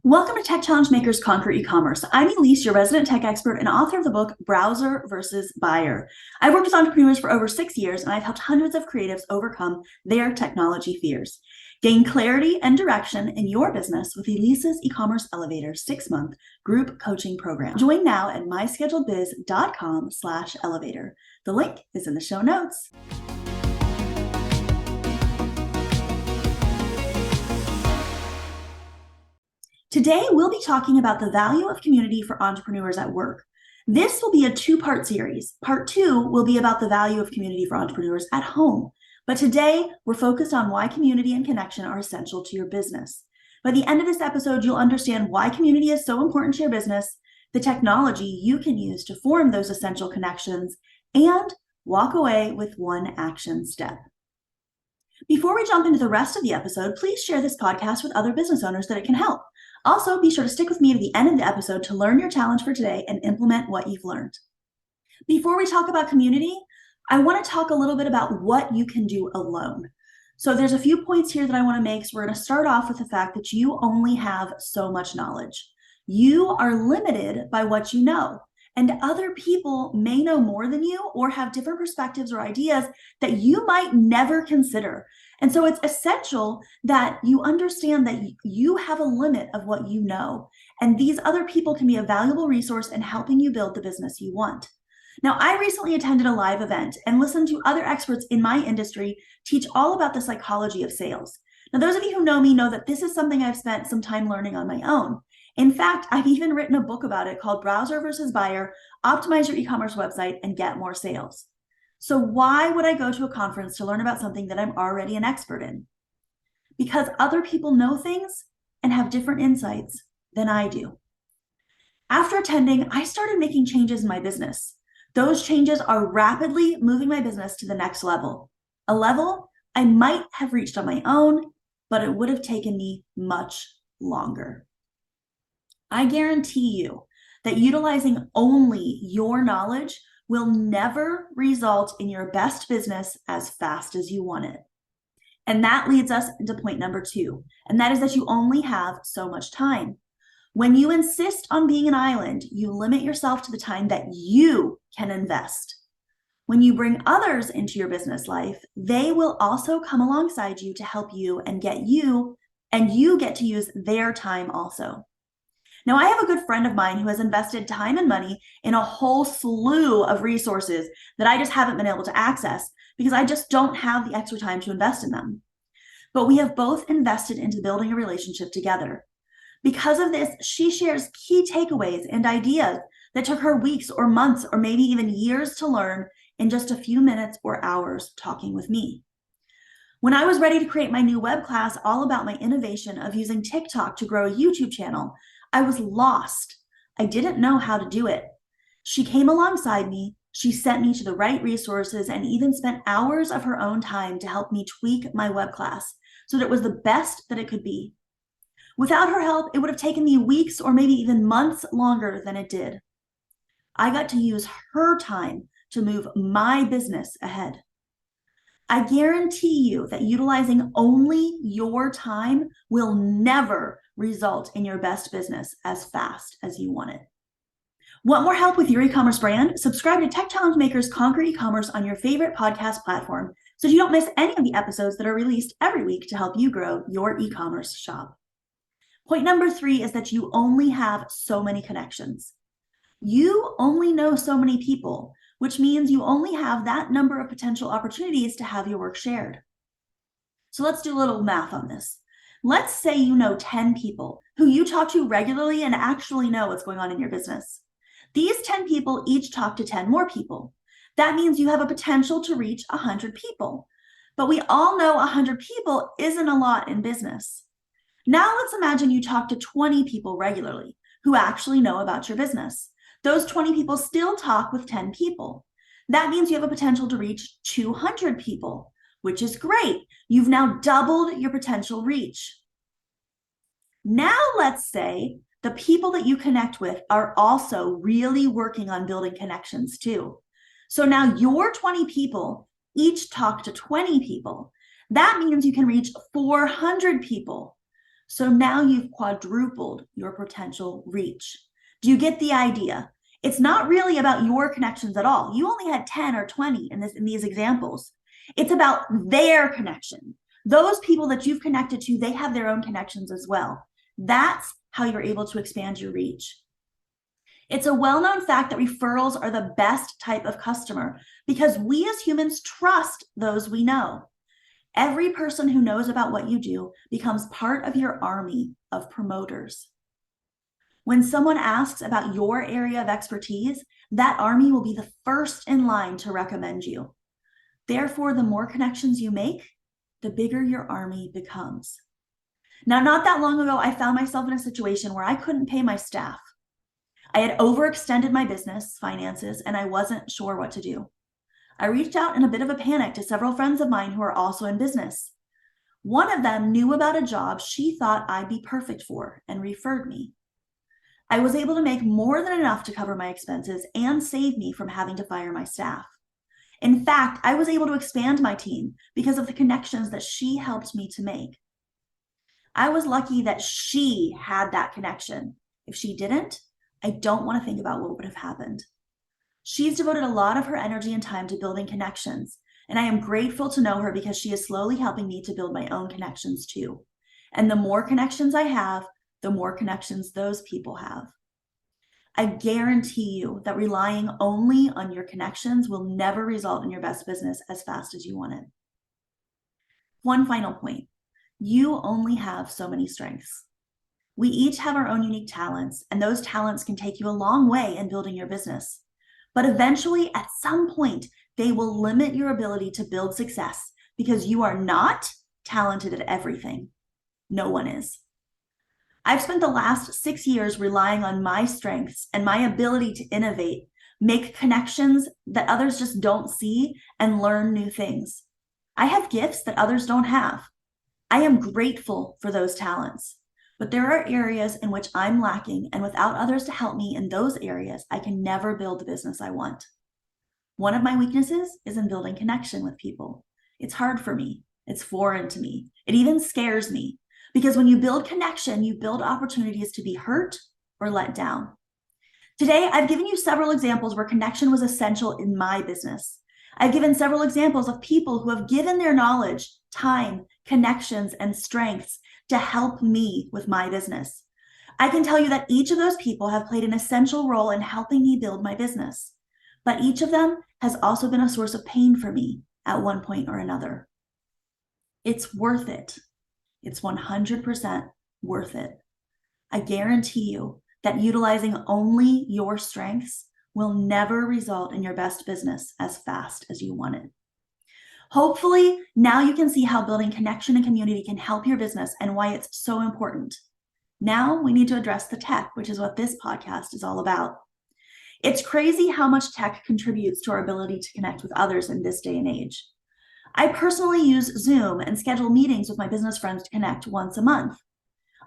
Welcome to Tech Challenge Makers Conquer E-commerce. I'm Elise, your resident tech expert and author of the book Browser versus Buyer. I've worked with entrepreneurs for over 6 years, and I've helped hundreds of creatives overcome their technology fears. Gain clarity and direction in your business with Elise's E-commerce Elevator 6-month group coaching program. Join now at myscheduledbiz.com/elevator. The link is in the show notes. Today, we'll be talking about the value of community for entrepreneurs at work. This will be a two-part series. Part 2 will be about the value of community for entrepreneurs at home. But today, we're focused on why community and connection are essential to your business. By the end of this episode, you'll understand why community is so important to your business, the technology you can use to form those essential connections, and walk away with one action step. Before we jump into the rest of the episode, please share this podcast with other business owners that it can help. Also, be sure to stick with me to the end of the episode to learn your challenge for today and implement what you've learned. Before we talk about community, I want to talk a little bit about what you can do alone. So there's a few points here that I want to make. So we're going to start off with the fact that you only have so much knowledge. You are limited by what you know, and other people may know more than you or have different perspectives or ideas that you might never consider. And so it's essential that you understand that you have a limit of what you know, and these other people can be a valuable resource in helping you build the business you want. Now, I recently attended a live event and listened to other experts in my industry teach all about the psychology of sales. Now, those of you who know me know that this is something I've spent some time learning on my own. In fact, I've even written a book about it called Browser versus Buyer, Optimize Your E-commerce Website and Get More Sales. So why would I go to a conference to learn about something that I'm already an expert in? Because other people know things and have different insights than I do. After attending, I started making changes in my business. Those changes are rapidly moving my business to the next level, a level I might have reached on my own, but it would have taken me much longer. I guarantee you that utilizing only your knowledge will never result in your best business as fast as you want it. And that leads us into point number 2, and that is that you only have so much time. When you insist on being an island, you limit yourself to the time that you can invest. When you bring others into your business life, they will also come alongside you to help you, and you get to use their time also. Now, I have a good friend of mine who has invested time and money in a whole slew of resources that I just haven't been able to access because I just don't have the extra time to invest in them. But we have both invested into building a relationship together. Because of this, she shares key takeaways and ideas that took her weeks or months or maybe even years to learn in just a few minutes or hours talking with me. When I was ready to create my new web class all about my innovation of using TikTok to grow a YouTube channel, I was lost. I didn't know how to do it. She came alongside me. She sent me to the right resources and even spent hours of her own time to help me tweak my web class so that it was the best that it could be. Without her help, it would have taken me weeks or maybe even months longer than it did. I got to use her time to move my business ahead. I guarantee you that utilizing only your time will never result in your best business as fast as you want it. Want more help with your e-commerce brand? Subscribe to Tech Challenge Makers Conquer E-commerce on your favorite podcast platform so you don't miss any of the episodes that are released every week to help you grow your e-commerce shop. Point number 3 is that you only have so many connections. You only know so many people, which means you only have that number of potential opportunities to have your work shared. So let's do a little math on this. Let's say you know 10 people who you talk to regularly and actually know what's going on in your business. These 10 people each talk to 10 more people. That means you have a potential to reach 100 people. But we all know 100 people isn't a lot in business. Now let's imagine you talk to 20 people regularly who actually know about your business. Those 20 people still talk with 10 people. That means you have a potential to reach 200 people, which is great. You've now doubled your potential reach. Now let's say the people that you connect with are also really working on building connections too. So now your 20 people each talk to 20 people. That means you can reach 400 people. So now you've quadrupled your potential reach. Do you get the idea? It's not really about your connections at all. You only had 10 or 20 in these examples. It's about their connection. Those people that you've connected to, they have their own connections as well. That's how you're able to expand your reach. It's a well-known fact that referrals are the best type of customer because we as humans trust those we know. Every person who knows about what you do becomes part of your army of promoters. When someone asks about your area of expertise, that army will be the first in line to recommend you. Therefore, the more connections you make, the bigger your army becomes. Now, not that long ago, I found myself in a situation where I couldn't pay my staff. I had overextended my business finances and I wasn't sure what to do. I reached out in a bit of a panic to several friends of mine who are also in business. One of them knew about a job she thought I'd be perfect for and referred me. I was able to make more than enough to cover my expenses and save me from having to fire my staff. In fact, I was able to expand my team because of the connections that she helped me to make. I was lucky that she had that connection. If she didn't, I don't want to think about what would have happened. She's devoted a lot of her energy and time to building connections, and I am grateful to know her because she is slowly helping me to build my own connections too. And the more connections I have, the more connections those people have. I guarantee you that relying only on your connections will never result in your best business as fast as you want it. One final point. You only have so many strengths. We each have our own unique talents, and those talents can take you a long way in building your business. But eventually, at some point, they will limit your ability to build success because you are not talented at everything. No one is. I've spent the last 6 years relying on my strengths and my ability to innovate, make connections that others just don't see, and learn new things. I have gifts that others don't have. I am grateful for those talents, but there are areas in which I'm lacking, and without others to help me in those areas, I can never build the business I want. One of my weaknesses is in building connection with people. It's hard for me. It's foreign to me. It even scares me. Because when you build connection, you build opportunities to be hurt or let down. Today, I've given you several examples where connection was essential in my business. I've given several examples of people who have given their knowledge, time, connections, and strengths to help me with my business. I can tell you that each of those people have played an essential role in helping me build my business. But each of them has also been a source of pain for me at one point or another. It's worth it. It's 100% worth it. I guarantee you that utilizing only your strengths will never result in your best business as fast as you want it. Hopefully, now you can see how building connection and community can help your business and why it's so important. Now we need to address the tech, which is what this podcast is all about. It's crazy how much tech contributes to our ability to connect with others in this day and age. I personally use Zoom and schedule meetings with my business friends to connect once a month.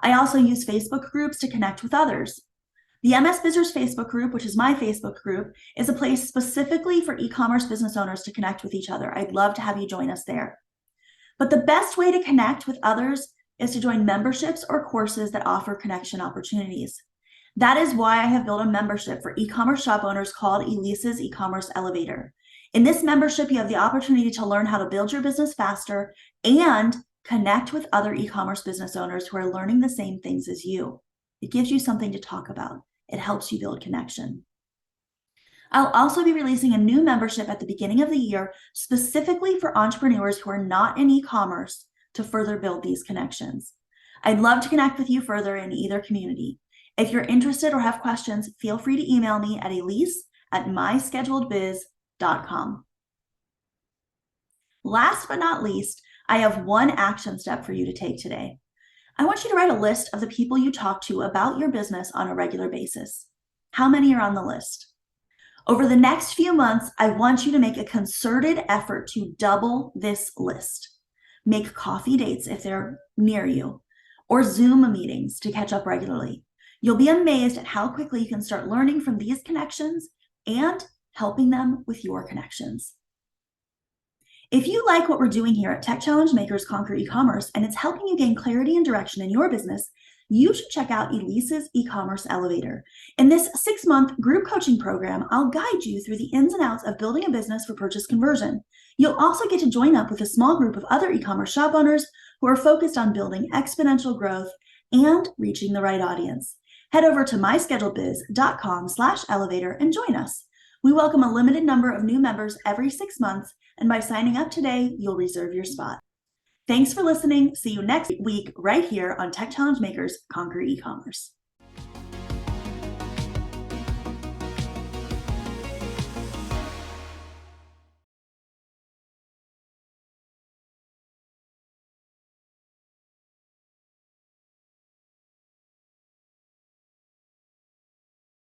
I also use Facebook groups to connect with others. The MS Bizzers Facebook group, which is my Facebook group, is a place specifically for e-commerce business owners to connect with each other. I'd love to have you join us there. But the best way to connect with others is to join memberships or courses that offer connection opportunities. That is why I have built a membership for e-commerce shop owners called Elise's E-commerce Elevator. In this membership, you have the opportunity to learn how to build your business faster and connect with other e-commerce business owners who are learning the same things as you. It gives you something to talk about. It helps you build connection. I'll also be releasing a new membership at the beginning of the year specifically for entrepreneurs who are not in e-commerce to further build these connections. I'd love to connect with you further in either community. If you're interested or have questions, feel free to email me at elise@myscheduledbiz.com. Last but not least, I have one action step for you to take today. I want you to write a list of the people you talk to about your business on a regular basis. How many are on the list? Over the next few months, I want you to make a concerted effort to double this list. Make coffee dates if they're near you, or Zoom meetings to catch up regularly. You'll be amazed at how quickly you can start learning from these connections and helping them with your connections. If you like what we're doing here at Tech Challenge Makers Conquer E-commerce and it's helping you gain clarity and direction in your business, you should check out Elise's e-commerce elevator. In this 6-month group coaching program, I'll guide you through the ins and outs of building a business for purchase conversion. You'll also get to join up with a small group of other e-commerce shop owners who are focused on building exponential growth and reaching the right audience. Head over to myscheduledbiz.com/elevator and join us. We welcome a limited number of new members every 6 months, and by signing up today, you'll reserve your spot. Thanks for listening. See you next week right here on Tech Challenge Makers Conquer E-commerce.